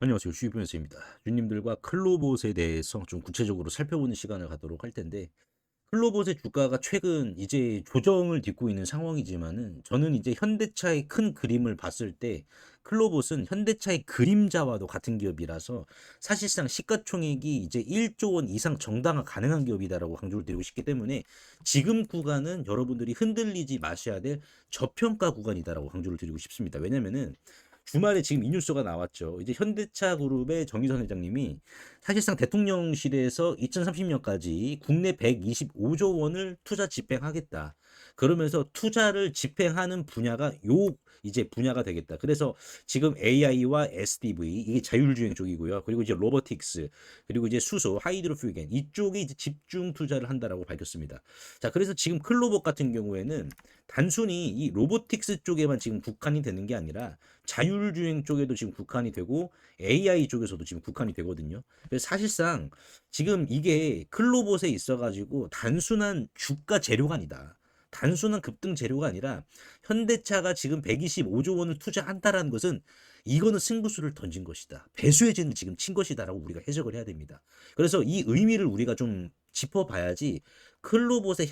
안녕하세요. 주유변호사입니다. 주님들과 클로봇에 대해서 좀 구체적으로 살펴보는 시간을 갖도록 할 텐데, 클로봇의 주가가 최근 이제 조정을 딛고 있는 상황이지만은, 저는 이제 현대차의 큰 그림을 봤을 때 클로봇은 현대차의 그림자와도 같은 기업이라서 사실상 시가총액이 이제 1조 원 이상 정당화 가능한 기업이다라고 강조를 드리고 싶기 때문에, 지금 구간은 여러분들이 흔들리지 마셔야 될 저평가 구간이다라고 강조를 드리고 싶습니다. 왜냐면은 주말에 지금 이 뉴스가 나왔죠. 이제 현대차 그룹의 정의선 회장님이 사실상 대통령실에서 2030년까지 국내 125조 원을 투자 집행하겠다. 그러면서 투자를 집행하는 분야가 이제 분야가 되겠다. 그래서 지금 AI와 SDV 이게 자율주행 쪽이고요. 그리고 이제 로보틱스 그리고 이제 수소 하이드로퓨겐 이쪽에 이제 집중 투자를 한다라고 밝혔습니다. 자, 그래서 지금 클로봇 같은 경우에는 단순히 이 로보틱스 쪽에만 지금 국한이 되는 게 아니라 자율주행 쪽에도 지금 국한이 되고 AI 쪽에서도 지금 국한이 되거든요. 그래서 사실상 지금 이게 클로봇에 있어가지고 단순한 주가 재료가 아니다. 단순한 급등 재료가 아니라 현대차가 지금 125조 원을 투자한다라는 것은 이거는 승부수를 던진 것이다. 배수의 진을 지금 친 것이다라고 우리가 해석을 해야 됩니다. 그래서 이 의미를 우리가 좀 짚어봐야지 클로봇의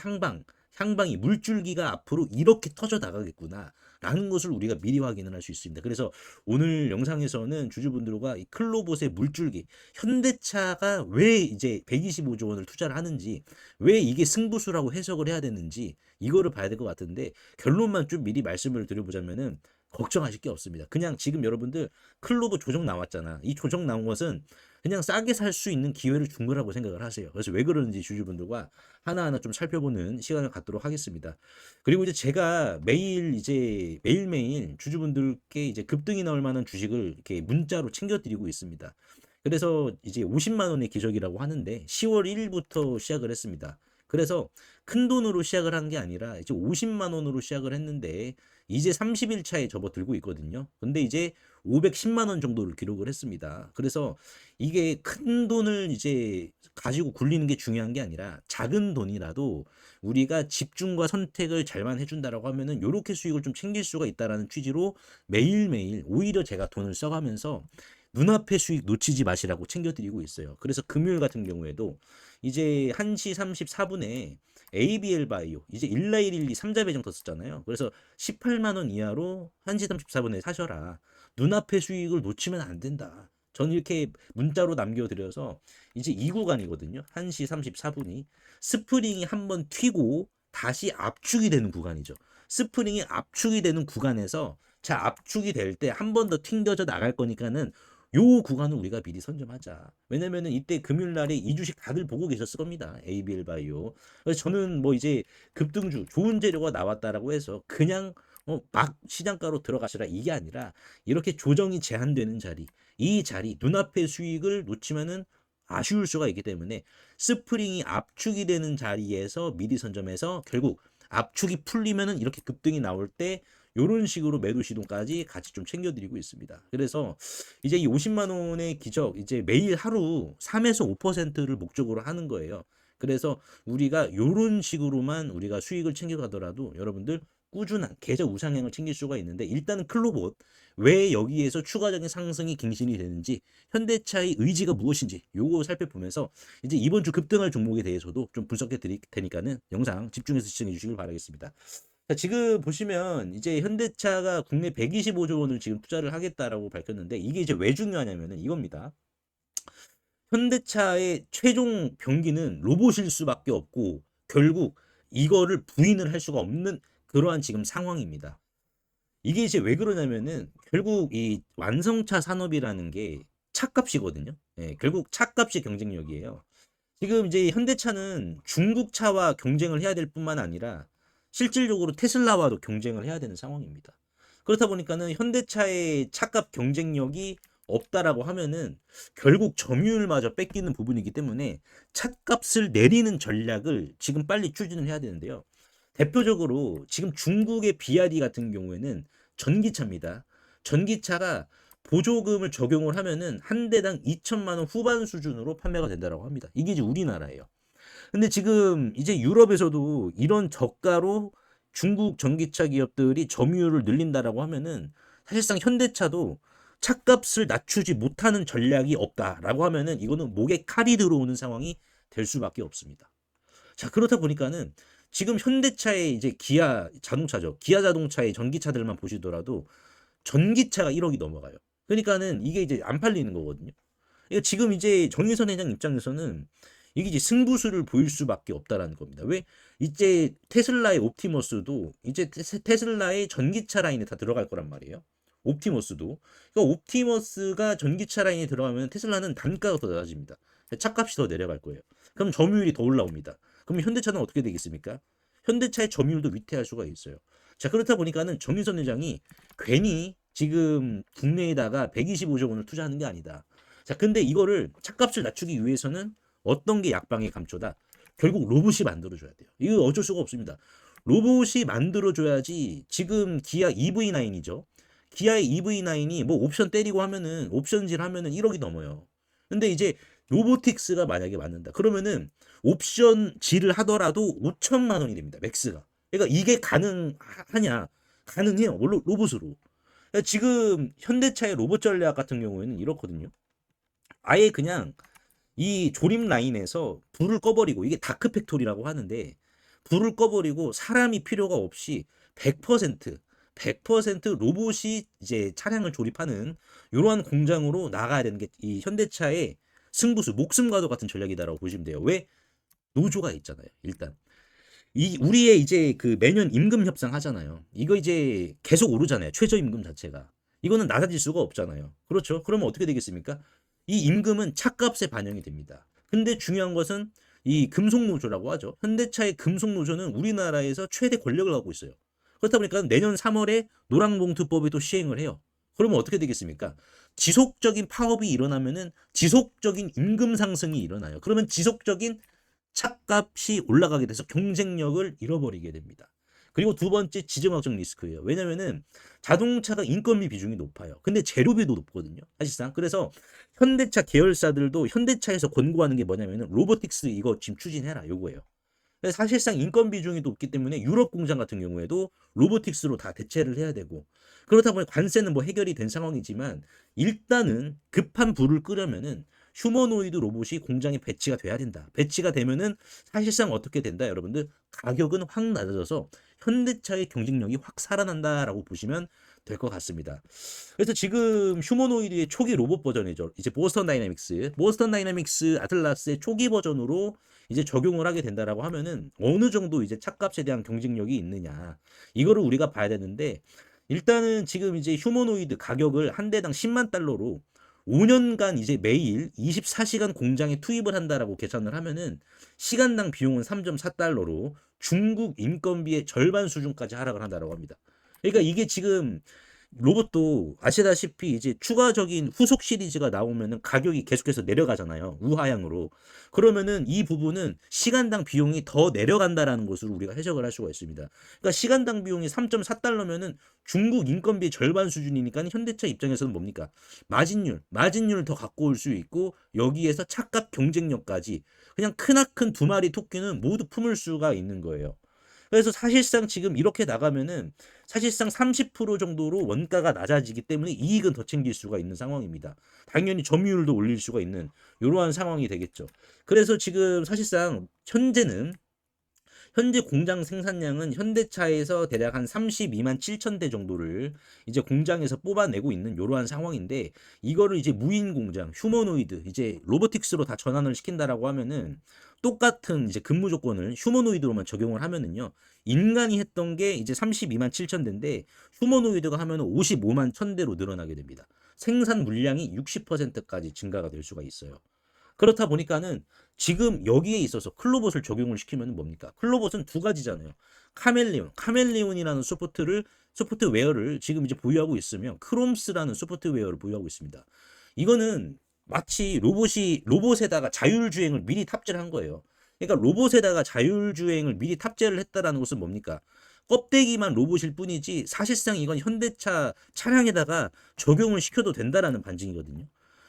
향방이 물줄기가 앞으로 이렇게 터져 나가겠구나. 라는 것을 우리가 미리 확인을 할 수 있습니다. 그래서 오늘 영상에서는 주주분들과 이 클로봇의 물줄기, 현대차가 왜 이제 125조 원을 투자를 하는지, 왜 이게 승부수라고 해석을 해야 되는지, 이거를 봐야 될 것 같은데, 결론만 좀 미리 말씀을 드려보자면은, 걱정하실 게 없습니다. 그냥 지금 여러분들 클로봇 조정 나왔잖아. 이 조정 나온 것은 그냥 싸게 살 수 있는 기회를 준 거라고 생각을 하세요. 그래서 왜 그러는지 주주분들과 하나하나 좀 살펴보는 시간을 갖도록 하겠습니다. 그리고 이제 제가 매일매일 주주분들께 이제 급등이 나올 만한 주식을 이렇게 문자로 챙겨드리고 있습니다. 그래서 이제 50만 원의 기적이라고 하는데 10월 1일부터 시작을 했습니다. 그래서 큰 돈으로 시작을 한 게 아니라 이제 50만 원으로 시작을 했는데 이제 30일 차에 접어들고 있거든요. 근데 이제 510만 원 정도를 기록을 했습니다. 그래서 이게 큰 돈을 이제 가지고 굴리는 게 중요한 게 아니라 작은 돈이라도 우리가 집중과 선택을 잘만 해준다라고 하면은 요렇게 수익을 좀 챙길 수가 있다라는 취지로 매일매일 오히려 제가 돈을 써가면서 눈앞의 수익 놓치지 마시라고 챙겨드리고 있어요. 그래서 금요일 같은 경우에도 이제 1시 34분에 ABL 바이오 이제 1라일일리 3자 배정 떴었잖아요. 그래서 18만 원 이하로 1시 34분에 사셔라. 눈앞의 수익을 놓치면 안 된다. 저는 이렇게 문자로 남겨드려서 이제 이 구간이거든요. 1시 34분이 스프링이 한번 튀고 다시 압축이 되는 구간이죠. 스프링이 압축이 되는 구간에서 자 압축이 될 때 한 번 더 튕겨져 나갈 거니까는 요 구간은 우리가 미리 선점하자. 왜냐면은 이때 금요일 날에 이 주식 다들 보고 계셨을 겁니다. ABL 바이오. 그래서 저는 뭐 이제 급등주 좋은 재료가 나왔다라고 해서 그냥 막 시장가로 들어가시라 이게 아니라 이렇게 조정이 제한되는 자리, 이 자리 눈앞의 수익을 놓치면은 아쉬울 수가 있기 때문에 스프링이 압축이 되는 자리에서 미리 선점해서 결국 압축이 풀리면은 이렇게 급등이 나올 때 요런 식으로 매도 시동까지 같이 좀 챙겨드리고 있습니다. 그래서 이제 이 50만 원의 기적 이제 매일 하루 3에서 5%를 목적으로 하는 거예요. 그래서 우리가 요런 식으로만 우리가 수익을 챙겨가더라도 여러분들 꾸준한 계좌 우상향을 챙길 수가 있는데 일단은 클로봇 왜 여기에서 추가적인 상승이 갱신이 되는지 현대차의 의지가 무엇인지 요거 살펴보면서 이제 이번 주 급등할 종목에 대해서도 좀 분석해 드릴 테니까는 영상 집중해서 시청해 주시길 바라겠습니다. 자, 지금 보시면 이제 현대차가 국내 125조 원을 지금 투자를 하겠다라고 밝혔는데 이게 이제 왜 중요하냐면은 이겁니다. 현대차의 최종 병기는 로봇일 수밖에 없고 결국 이거를 부인을 할 수가 없는 그러한 지금 상황입니다. 이게 이제 왜 그러냐면은 결국 이 완성차 산업이라는 게 차값이거든요. 예, 결국 차값이 경쟁력이에요. 지금 이제 현대차는 중국 차와 경쟁을 해야 될 뿐만 아니라 실질적으로 테슬라와도 경쟁을 해야 되는 상황입니다. 그렇다 보니까는 현대차의 차값 경쟁력이 없다라고 하면은 결국 점유율마저 뺏기는 부분이기 때문에 차값을 내리는 전략을 지금 빨리 추진을 해야 되는데요. 대표적으로 지금 중국의 BRD 같은 경우에는 전기차입니다. 전기차가 보조금을 적용을 하면은 한 대당 2천만 원 후반 수준으로 판매가 된다라고 합니다. 이게 이제 우리나라예요. 근데 지금 이제 유럽에서도 이런 저가로 중국 전기차 기업들이 점유율을 늘린다라고 하면은 사실상 현대차도 차값을 낮추지 못하는 전략이 없다라고 하면은 이거는 목에 칼이 들어오는 상황이 될 수밖에 없습니다. 자, 그렇다 보니까는 지금 현대차의 이제 기아 자동차죠. 기아 자동차의 전기차들만 보시더라도 전기차가 1억이 넘어가요. 그러니까는 이게 이제 안 팔리는 거거든요. 그러니까 지금 이제 정의선 회장 입장에서는 이게 이제 승부수를 보일 수밖에 없다라는 겁니다. 왜? 이제 테슬라의 옵티머스도 이제 테슬라의 전기차 라인에 다 들어갈 거란 말이에요. 옵티머스도. 그러니까 옵티머스가 전기차 라인에 들어가면 테슬라는 단가가 더 낮아집니다. 차값이 더 내려갈 거예요. 그럼 점유율이 더 올라옵니다. 그럼 현대차는 어떻게 되겠습니까? 현대차의 점유율도 위태할 수가 있어요. 자, 그렇다 보니까는 정의선 회장이 괜히 지금 국내에다가 125조 원을 투자하는 게 아니다. 자, 근데 이거를 차값을 낮추기 위해서는 어떤 게 약방의 감초다? 결국 로봇이 만들어줘야 돼요. 이거 어쩔 수가 없습니다. 로봇이 만들어줘야지. 지금 기아 EV9이죠. 기아의 EV9이 뭐 옵션 때리고 하면은 옵션질 하면은 1억이 넘어요. 근데 이제 로보틱스가 만약에 맞는다. 그러면은 옵션질을 하더라도 5천만 원이 됩니다. 맥스가. 그러니까 이게 가능하냐? 가능해요. 로봇으로. 그러니까 지금 현대차의 로봇 전략 같은 경우에는 이렇거든요. 아예 그냥 이 조립 라인에서 불을 꺼버리고, 이게 다크 팩토리라고 하는데, 불을 꺼버리고 사람이 필요가 없이 100% 로봇이 이제 차량을 조립하는 이러한 공장으로 나가야 되는 게 이 현대차의 승부수, 목숨과도 같은 전략이다라고 보시면 돼요. 왜? 노조가 있잖아요. 일단 이 우리의 이제 그 매년 임금 협상 하잖아요. 이거 이제 계속 오르잖아요. 최저임금 자체가. 이거는 낮아질 수가 없잖아요. 그렇죠? 그러면 어떻게 되겠습니까? 이 임금은 차값에 반영이 됩니다. 근데 중요한 것은 이 금속노조라고 하죠. 현대차의 금속노조는 우리나라에서 최대 권력을 갖고 있어요. 그렇다 보니까 내년 3월에 노랑봉투법이 또 시행을 해요. 그러면 어떻게 되겠습니까? 지속적인 파업이 일어나면은 지속적인 임금 상승이 일어나요. 그러면 지속적인 차값이 올라가게 돼서 경쟁력을 잃어버리게 됩니다. 그리고 두 번째, 지정학적 리스크예요. 왜냐면은 자동차가 인건비 비중이 높아요. 근데 재료비도 높거든요. 사실상. 그래서 현대차 계열사들도 현대차에서 권고하는 게 뭐냐면은 로보틱스 이거 지금 추진해라 요거예요. 사실상 인건 비중이 높기 때문에 유럽 공장 같은 경우에도 로보틱스로 다 대체를 해야 되고, 그렇다 보니 관세는 뭐 해결이 된 상황이지만 일단은 급한 불을 끄려면은 휴머노이드 로봇이 공장에 배치가 돼야 된다. 배치가 되면은 사실상 어떻게 된다, 여러분들? 가격은 확 낮아져서 현대차의 경쟁력이 확 살아난다라고 보시면 될 것 같습니다. 그래서 지금 휴머노이드의 초기 로봇 버전이죠. 이제 보스턴 다이내믹스 아틀라스의 초기 버전으로 이제 적용을 하게 된다라고 하면은 어느 정도 이제 차값에 대한 경쟁력이 있느냐, 이거를 우리가 봐야 되는데, 일단은 지금 이제 휴머노이드 가격을 한 대당 10만 달러로 5년간 이제 매일 24시간 공장에 투입을 한다라고 계산을 하면은 시간당 비용은 3.4달러로 중국 인건비의 절반 수준까지 하락을 한다라고 합니다. 그러니까 이게 지금 로봇도 아시다시피 이제 추가적인 후속 시리즈가 나오면은 가격이 계속해서 내려가잖아요. 우하향으로. 그러면은 이 부분은 시간당 비용이 더 내려간다라는 것으로 우리가 해석을 할 수가 있습니다. 그러니까 시간당 비용이 3.4달러면은 중국 인건비의 절반 수준이니까 현대차 입장에서는 뭡니까? 마진율 더 갖고 올 수 있고, 여기에서 차값 경쟁력까지 그냥 크나큰 두 마리 토끼는 모두 품을 수가 있는 거예요. 그래서 사실상 지금 이렇게 나가면은 사실상 30% 정도로 원가가 낮아지기 때문에 이익은 더 챙길 수가 있는 상황입니다. 당연히 점유율도 올릴 수가 있는 이러한 상황이 되겠죠. 그래서 지금 사실상 현재 공장 생산량은 현대차에서 대략 한 32만 7천 대 정도를 이제 공장에서 뽑아내고 있는 이러한 상황인데, 이거를 이제 무인 공장, 휴머노이드, 이제 로보틱스로 다 전환을 시킨다라고 하면은 똑같은 이제 근무 조건을 휴머노이드로만 적용을 하면은요, 인간이 했던 게 이제 32만 7천 대인데 휴머노이드가 하면은 55만 1천 대로 늘어나게 됩니다. 생산 물량이 60%까지 증가가 될 수가 있어요. 그렇다 보니까는 지금 여기에 있어서 클로봇을 적용을 시키면 뭡니까? 클로봇은 두 가지잖아요. 카멜레온이라는 소프트웨어를 지금 이제 보유하고 있으며 크롬스라는 소프트웨어를 보유하고 있습니다. 이거는 마치 로봇에다가 자율주행을 미리 탑재를 한 거예요. 그러니까 로봇에다가 자율주행을 미리 탑재를 했다라는 것은 뭡니까? 껍데기만 로봇일 뿐이지 사실상 이건 현대차 차량에다가 적용을 시켜도 된다라는 반증이거든요.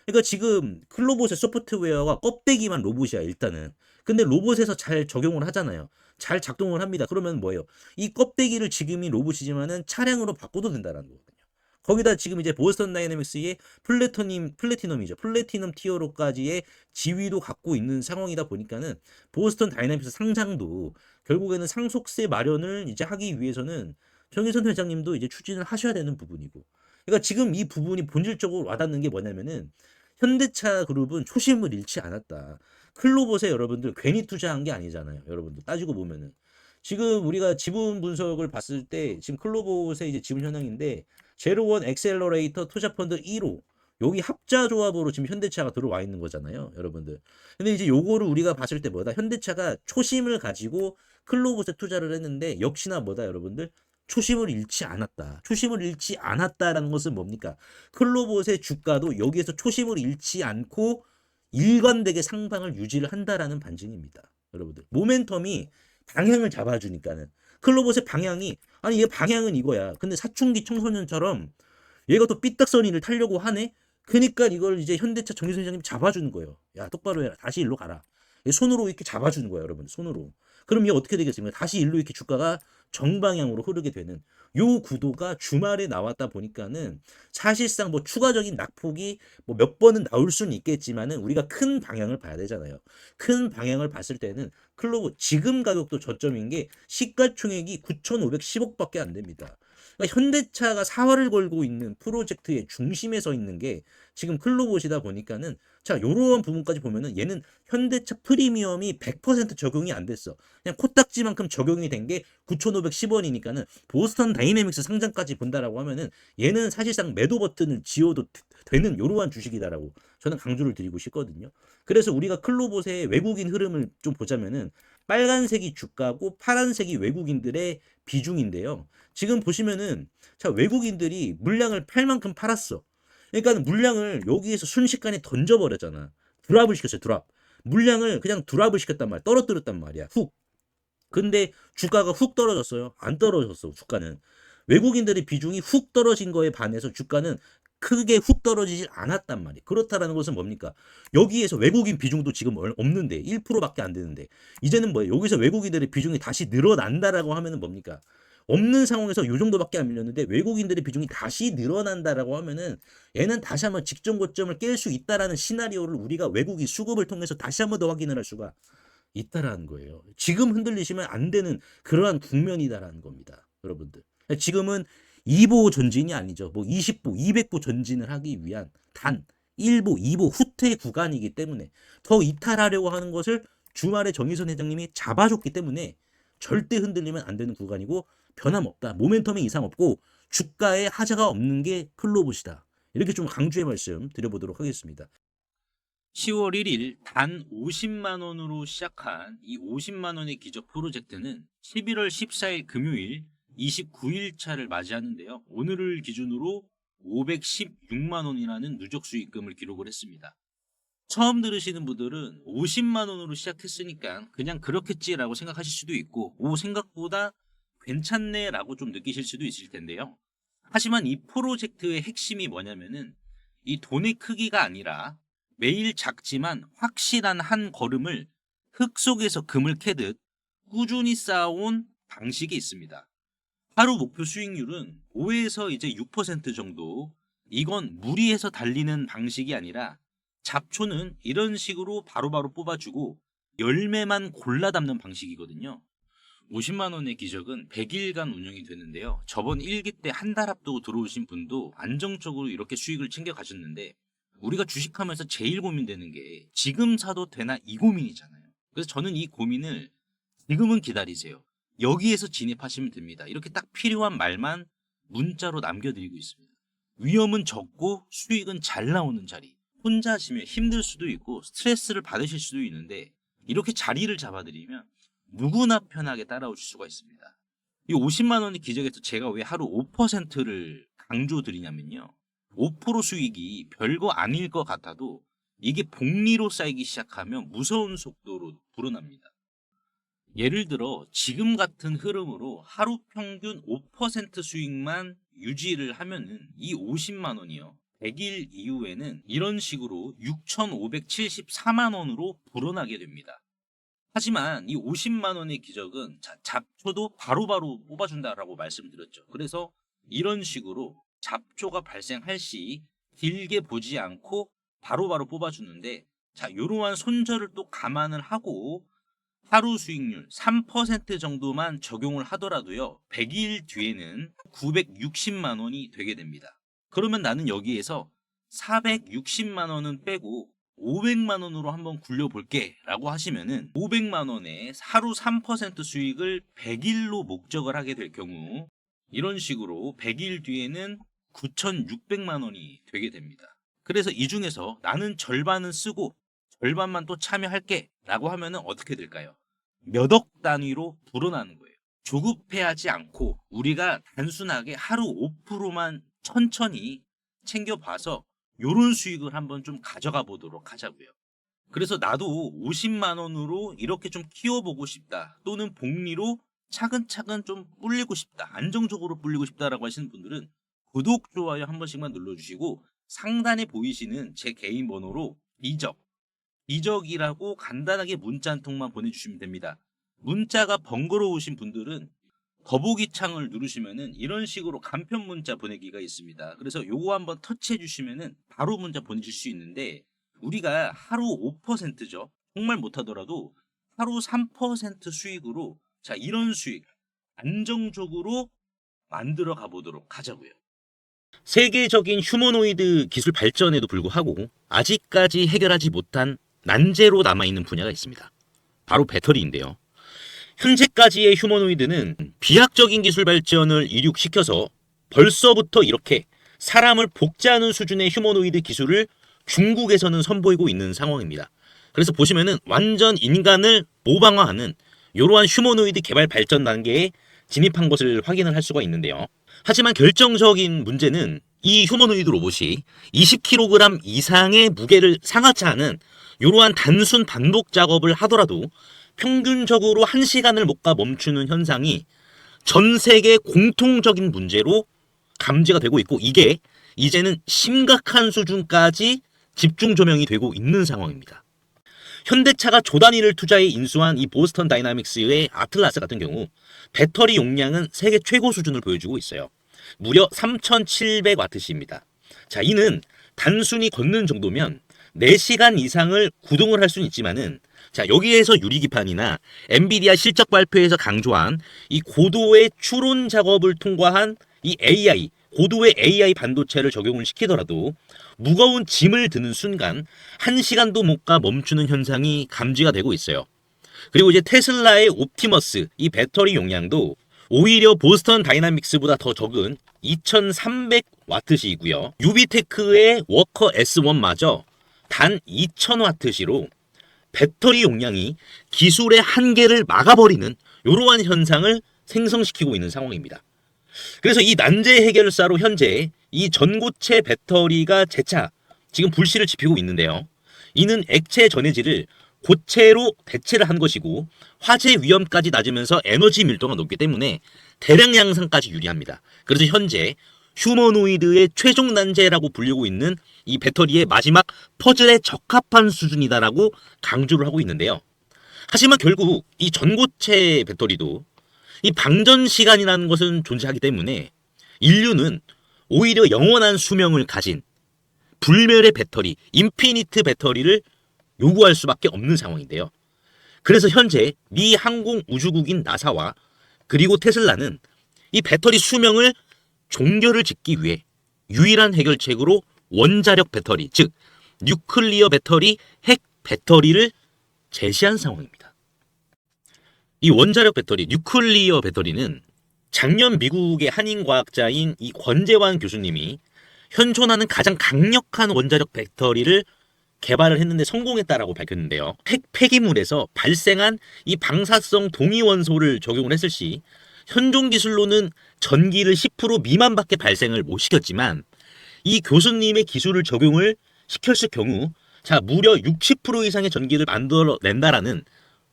그러니까 지금 클로봇의 소프트웨어가 껍데기만 로봇이야 일단은. 근데 로봇에서 잘 적용을 하잖아요. 잘 작동을 합니다. 그러면 뭐예요? 이 껍데기를 지금이 로봇이지만은 차량으로 바꿔도 된다라는 거거든요. 거기다 지금 이제 보스턴 다이내믹스의 플래티넘이죠. 플래티넘 티어로까지의 지위도 갖고 있는 상황이다 보니까는 보스턴 다이내믹스 상장도 결국에는 상속세 마련을 이제 하기 위해서는 정의선 회장님도 이제 추진을 하셔야 되는 부분이고. 그러니까 지금 이 부분이 본질적으로 와닿는 게 뭐냐면은 현대차 그룹은 초심을 잃지 않았다. 클로봇에 여러분들 괜히 투자한 게 아니잖아요. 여러분들 따지고 보면은 지금 우리가 지분 분석을 봤을 때 지금 클로봇의 이제 지분 현황인데 제로원 엑셀러레이터 투자펀드 1호 여기 합자 조합으로 지금 현대차가 들어와 있는 거잖아요, 여러분들. 근데 이제 요거를 우리가 봤을 때 뭐다? 현대차가 초심을 가지고 클로봇에 투자를 했는데 역시나 뭐다, 여러분들? 초심을 잃지 않았다. 초심을 잃지 않았다라는 것은 뭡니까? 클로봇의 주가도 여기에서 초심을 잃지 않고 일관되게 상방을 유지를 한다라는 반증입니다. 여러분들. 모멘텀이 방향을 잡아주니까는. 클로봇의 방향이, 아니, 얘 방향은 이거야. 근데 사춘기 청소년처럼 얘가 또 삐딱선이를 타려고 하네? 그니까 이걸 이제 현대차 정유선 회장님 잡아주는 거예요. 야, 똑바로 해라. 다시 일로 가라. 손으로 이렇게 잡아주는 거예요, 여러분. 손으로. 그럼 이게 어떻게 되겠습니까? 다시 일로 이렇게 주가가 정방향으로 흐르게 되는 요 구도가 주말에 나왔다 보니까는 사실상 뭐 추가적인 낙폭이 뭐 몇 번은 나올 수는 있겠지만은 우리가 큰 방향을 봐야 되잖아요. 큰 방향을 봤을 때는 클로브 지금 가격도 저점인 게 시가총액이 9,510억밖에 안 됩니다. 그러니까 현대차가 사활을 걸고 있는 프로젝트의 중심에 서 있는 게 지금 클로봇이다 보니까는 자, 요런 부분까지 보면은 얘는 현대차 프리미엄이 100% 적용이 안 됐어. 그냥 코딱지만큼 적용이 된 게 9,510원이니까는 보스턴 다이내믹스 상장까지 본다라고 하면은 얘는 사실상 매도 버튼을 지어도 되는 요러한 주식이다라고 저는 강조를 드리고 싶거든요. 그래서 우리가 클로봇의 외국인 흐름을 좀 보자면은 빨간색이 주가고 파란색이 외국인들의 비중인데요. 지금 보시면은 자, 외국인들이 물량을 팔 만큼 팔았어. 그러니까 물량을 여기에서 순식간에 던져버렸잖아. 드랍을 시켰어요, 드랍. 물량을 그냥 드랍을 시켰단 말이야. 떨어뜨렸단 말이야. 훅. 근데 주가가 훅 떨어졌어요. 안 떨어졌어, 주가는. 외국인들의 비중이 훅 떨어진 거에 반해서 주가는 크게 훅 떨어지질 않았단 말이에요. 그렇다라는 것은 뭡니까? 여기에서 외국인 비중도 지금 없는데 1%밖에 안 되는데 이제는 뭐예요? 여기서 외국인들의 비중이 다시 늘어난다라고 하면은 뭡니까? 없는 상황에서 요 정도밖에 안 밀렸는데 외국인들의 비중이 다시 늘어난다라고 하면은 얘는 다시 한번 직전 고점을 깰 수 있다라는 시나리오를 우리가 외국인 수급을 통해서 다시 한번 더 확인을 할 수가 있다라는 거예요. 지금 흔들리시면 안 되는 그러한 국면이다라는 겁니다. 여러분들. 지금은 2보 전진이 아니죠. 뭐 20보, 200보 전진을 하기 위한 단 1보, 2보 후퇴 구간이기 때문에 더 이탈하려고 하는 것을 주말에 정의선 회장님이 잡아줬기 때문에 절대 흔들리면 안 되는 구간이고 변함없다. 모멘텀에 이상 없고 주가에 하자가 없는 게 클로봇이다. 이렇게 좀 강조의 말씀 드려보도록 하겠습니다. 10월 1일 단 50만 원으로 시작한 이 50만 원의 기적 프로젝트는 11월 14일 금요일 29일 차를 맞이하는데요. 오늘을 기준으로 516만 원이라는 누적 수익금을 기록을 했습니다. 처음 들으시는 분들은 50만 원으로 시작했으니까 그냥 그렇겠지라고 생각하실 수도 있고 생각보다 괜찮네라고 좀 느끼실 수도 있을 텐데요. 하지만 이 프로젝트의 핵심이 뭐냐면은 이 돈의 크기가 아니라 매일 작지만 확실한 한 걸음을 흙 속에서 금을 캐듯 꾸준히 쌓아온 방식이 있습니다. 하루 목표 수익률은 5에서 이제 6% 정도. 이건 무리해서 달리는 방식이 아니라 잡초는 이런 식으로 바로바로 뽑아주고 열매만 골라 담는 방식이거든요. 50만 원의 기적은 100일간 운영이 되는데요. 저번 1기 때 한 달 앞두고 들어오신 분도 안정적으로 이렇게 수익을 챙겨 가셨는데 우리가 주식하면서 제일 고민되는 게 지금 사도 되나 이 고민이잖아요. 그래서 저는 이 고민을 지금은 기다리세요. 여기에서 진입하시면 됩니다. 이렇게 딱 필요한 말만 문자로 남겨드리고 있습니다. 위험은 적고 수익은 잘 나오는 자리. 혼자 하시면 힘들 수도 있고 스트레스를 받으실 수도 있는데 이렇게 자리를 잡아드리면 누구나 편하게 따라오실 수가 있습니다. 이 50만 원의 기적에서 제가 왜 하루 5%를 강조드리냐면요. 5% 수익이 별거 아닐 것 같아도 이게 복리로 쌓이기 시작하면 무서운 속도로 불어납니다. 예를 들어 지금 같은 흐름으로 하루 평균 5% 수익만 유지를 하면은 이 50만 원이요. 100일 이후에는 이런 식으로 6,574만 원으로 불어나게 됩니다. 하지만 이 50만 원의 기적은 잡초도 바로바로 뽑아준다라고 말씀드렸죠. 그래서 이런 식으로 잡초가 발생할 시 길게 보지 않고 바로바로 뽑아주는데, 자, 이러한 손절을 또 감안을 하고 하루 수익률 3% 정도만 적용을 하더라도요, 100일 뒤에는 960만 원이 되게 됩니다. 그러면 나는 여기에서 460만 원은 빼고 500만 원으로 한번 굴려볼게 라고 하시면은 500만 원에 하루 3% 수익을 100일로 목적을 하게 될 경우, 이런 식으로 100일 뒤에는 9,600만 원이 되게 됩니다. 그래서 이 중에서 나는 절반은 쓰고 절반만 또 참여할게 라고 하면은 어떻게 될까요? 몇 억 단위로 불어나는 거예요. 조급해하지 않고 우리가 단순하게 하루 5%만 천천히 챙겨봐서 요런 수익을 한번 좀 가져가 보도록 하자고요. 그래서 나도 50만 원으로 이렇게 좀 키워보고 싶다, 또는 복리로 차근차근 좀 불리고 싶다, 안정적으로 불리고 싶다라고 하시는 분들은 구독, 좋아요 한 번씩만 눌러주시고 상단에 보이시는 제 개인 번호로 이적이라고 간단하게 문자 한 통만 보내주시면 됩니다. 문자가 번거로우신 분들은 더보기 창을 누르시면은 이런 식으로 간편 문자 보내기가 있습니다. 그래서 요거 한번 터치해 주시면은 바로 문자 보내실 수 있는데, 우리가 하루 5%죠. 정말 못하더라도 하루 3% 수익으로, 자, 이런 수익 안정적으로 만들어 가보도록 하자고요. 세계적인 휴머노이드 기술 발전에도 불구하고 아직까지 해결하지 못한 난제로 남아있는 분야가 있습니다. 바로 배터리인데요. 현재까지의 휴머노이드는 비약적인 기술 발전을 이룩시켜서 벌써부터 이렇게 사람을 복제하는 수준의 휴머노이드 기술을 중국에서는 선보이고 있는 상황입니다. 그래서 보시면은 완전 인간을 모방화하는 이러한 휴머노이드 개발 발전 단계에 진입한 것을 확인을 할 수가 있는데요. 하지만 결정적인 문제는 이 휴머노이드 로봇이 20kg 이상의 무게를 상하지 않은 이러한 단순 반복 작업을 하더라도 평균적으로 1시간을 못 가 멈추는 현상이 전 세계 공통적인 문제로 감지가 되고 있고, 이게 이제는 심각한 수준까지 집중 조명이 되고 있는 상황입니다. 현대차가 조 단위를 투자해 인수한 이 보스턴 다이나믹스의 아틀라스 같은 경우 배터리 용량은 세계 최고 수준을 보여주고 있어요. 무려 3,700와트시입니다. 자, 이는 단순히 걷는 정도면 4시간 이상을 구동을 할 수는 있지만은, 자, 여기에서 유리기판이나 엔비디아 실적 발표에서 강조한 이 고도의 추론 작업을 통과한 이 AI, 고도의 AI 반도체를 적용을 시키더라도 무거운 짐을 드는 순간 1시간도 못 가 멈추는 현상이 감지가 되고 있어요. 그리고 이제 테슬라의 옵티머스 이 배터리 용량도 오히려 보스턴 다이나믹스보다 더 적은 2300와트시이고요. 유비테크의 워커 S1마저 단 2000와트시로 배터리 용량이 기술의 한계를 막아버리는 이러한 현상을 생성시키고 있는 상황입니다. 그래서 이 난제 해결사로 현재 이 전고체 배터리가 재차 지금 불씨를 지피고 있는데요. 이는 액체 전해질을 고체로 대체를 한 것이고 화재 위험까지 낮으면서 에너지 밀도가 높기 때문에 대량 양산까지 유리합니다. 그래서 현재 휴머노이드의 최종 난제라고 불리고 있는 이 배터리의 마지막 퍼즐에 적합한 수준이다라고 강조를 하고 있는데요. 하지만 결국 이 전고체 배터리도 이 방전 시간이라는 것은 존재하기 때문에 인류는 오히려 영원한 수명을 가진 불멸의 배터리, 인피니트 배터리를 요구할 수밖에 없는 상황인데요. 그래서 현재 미 항공우주국인 나사와 그리고 테슬라는 이 배터리 수명을 종결을 짓기 위해 유일한 해결책으로 원자력 배터리, 즉 뉴클리어 배터리, 핵 배터리를 제시한 상황입니다. 이 원자력 배터리, 뉴클리어 배터리는 작년 미국의 한인과학자인 이 권재환 교수님이 현존하는 가장 강력한 원자력 배터리를 개발을 했는데 성공했다라고 밝혔는데요. 핵 폐기물에서 발생한 이 방사성 동위원소를 적용을 했을 시 현존 기술로는 전기를 10% 미만밖에 발생을 못 시켰지만, 이 교수님의 기술을 적용을 시켰을 경우 자 무려 60% 이상의 전기를 만들어낸다라는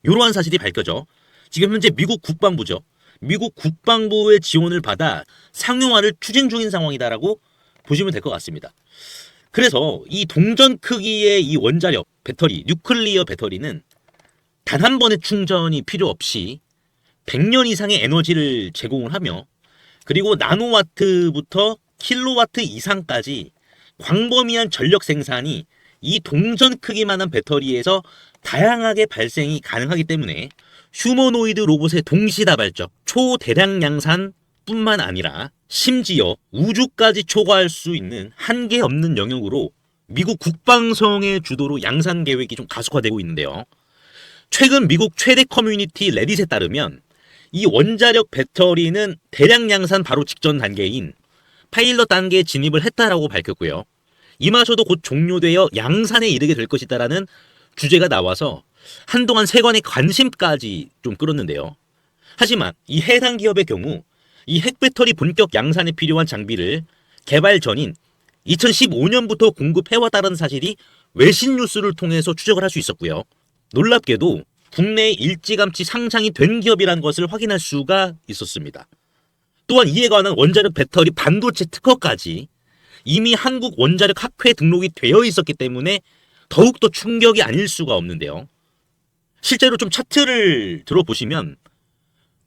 이러한 사실이 밝혀져 지금 현재 미국 국방부죠. 미국 국방부의 지원을 받아 상용화를 추진 중인 상황이다라고 보시면 될 것 같습니다. 그래서 이 동전 크기의 이 원자력 배터리, 뉴클리어 배터리는 단 한 번의 충전이 필요 없이 100년 이상의 에너지를 제공을 하며, 그리고 나노와트부터 킬로와트 이상까지 광범위한 전력 생산이 이 동전 크기만한 배터리에서 다양하게 발생이 가능하기 때문에 휴머노이드 로봇의 동시다발적 초대량 양산 뿐만 아니라 심지어 우주까지 초과할 수 있는 한계 없는 영역으로 미국 국방성의 주도로 양산 계획이 좀 가속화되고 있는데요. 최근 미국 최대 커뮤니티 레딧에 따르면 이 원자력 배터리는 대량 양산 바로 직전 단계인 파일럿 단계에 진입을 했다라고 밝혔고요. 이마저도 곧 종료되어 양산에 이르게 될 것이다라는 주제가 나와서 한동안 세간의 관심까지 좀 끌었는데요. 하지만 이 해당 기업의 경우 이 핵배터리 본격 양산에 필요한 장비를 개발 전인 2015년부터 공급해왔다는 사실이 외신 뉴스를 통해서 추적을 할 수 있었고요. 놀랍게도 국내에 일찌감치 상장이 된 기업이라는 것을 확인할 수가 있었습니다. 또한 이에 관한 원자력 배터리 반도체 특허까지 이미 한국 원자력 학회에 등록이 되어 있었기 때문에 더욱더 충격이 아닐 수가 없는데요. 실제로 좀 차트를 들어보시면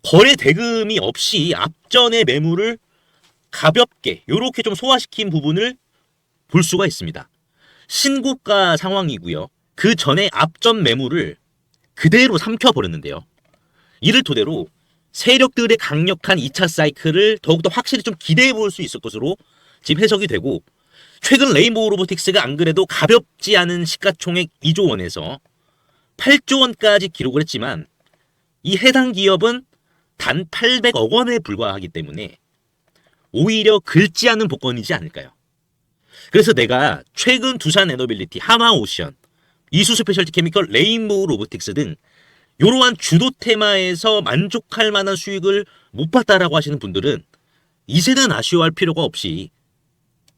거래 대금이 없이 앞전의 매물을 가볍게 이렇게 좀 소화시킨 부분을 볼 수가 있습니다. 신고가 상황이고요. 그 전에 앞전 매물을 그대로 삼켜버렸는데요. 이를 토대로 세력들의 강력한 2차 사이클을 더욱더 확실히 좀 기대해 볼 수 있을 것으로 지금 해석이 되고, 최근 레인보우 로보틱스가 안 그래도 가볍지 않은 시가총액 2조 원에서 8조 원까지 기록을 했지만 이 해당 기업은 단 800억 원에 불과하기 때문에 오히려 긁지 않은 복권이지 않을까요? 그래서 내가 최근 두산 에너빌리티, 하마오션, 이수 스페셜티 케미컬, 레인보우 로보틱스 등 이러한 주도 테마에서 만족할 만한 수익을 못 봤다라고 하시는 분들은 이제는 아쉬워할 필요가 없이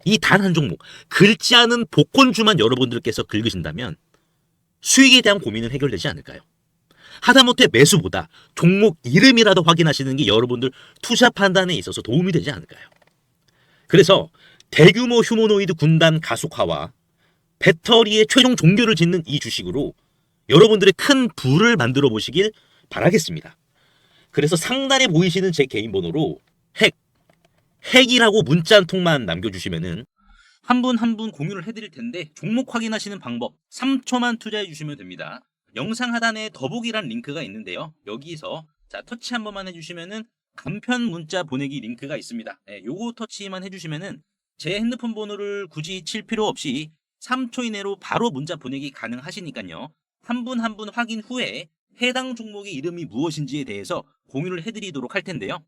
이 단 한 종목, 긁지 않은 복권주만 여러분들께서 긁으신다면 수익에 대한 고민은 해결되지 않을까요? 하다못해 매수보다 종목 이름이라도 확인하시는 게 여러분들 투자 판단에 있어서 도움이 되지 않을까요? 그래서 대규모 휴머노이드 군단 가속화와 배터리의 최종 종결을 짓는 이 주식으로 여러분들의 큰 부를 만들어 보시길 바라겠습니다. 그래서 상단에 보이시는 제 개인 번호로 핵이라고 문자 한 통만 남겨주시면은 한 분 한 분 공유를 해드릴 텐데, 종목 확인하시는 방법 3초만 투자해 주시면 됩니다. 영상 하단에 더보기란 링크가 있는데요. 여기서 터치 한 번만 해주시면은 간편 문자 보내기 링크가 있습니다. 요거 터치만 해주시면은 제 핸드폰 번호를 굳이 칠 필요 없이 3초 이내로 바로 문자 보내기 가능하시니까요. 한 분 한 분 확인 후에 해당 종목의 이름이 무엇인지에 대해서 공유를 해드리도록 할 텐데요.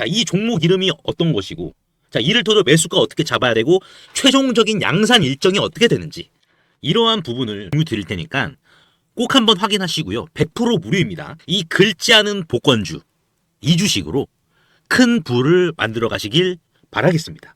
이 종목 이름이 어떤 것이고, 이를 토대로 매수가 어떻게 잡아야 되고, 최종적인 양산 일정이 어떻게 되는지, 이러한 부분을 공유 드릴 테니까 꼭 한번 확인하시고요. 100% 무료입니다. 이 긁지 않은 복권주, 이 주식으로 큰 부를 만들어 가시길 바라겠습니다.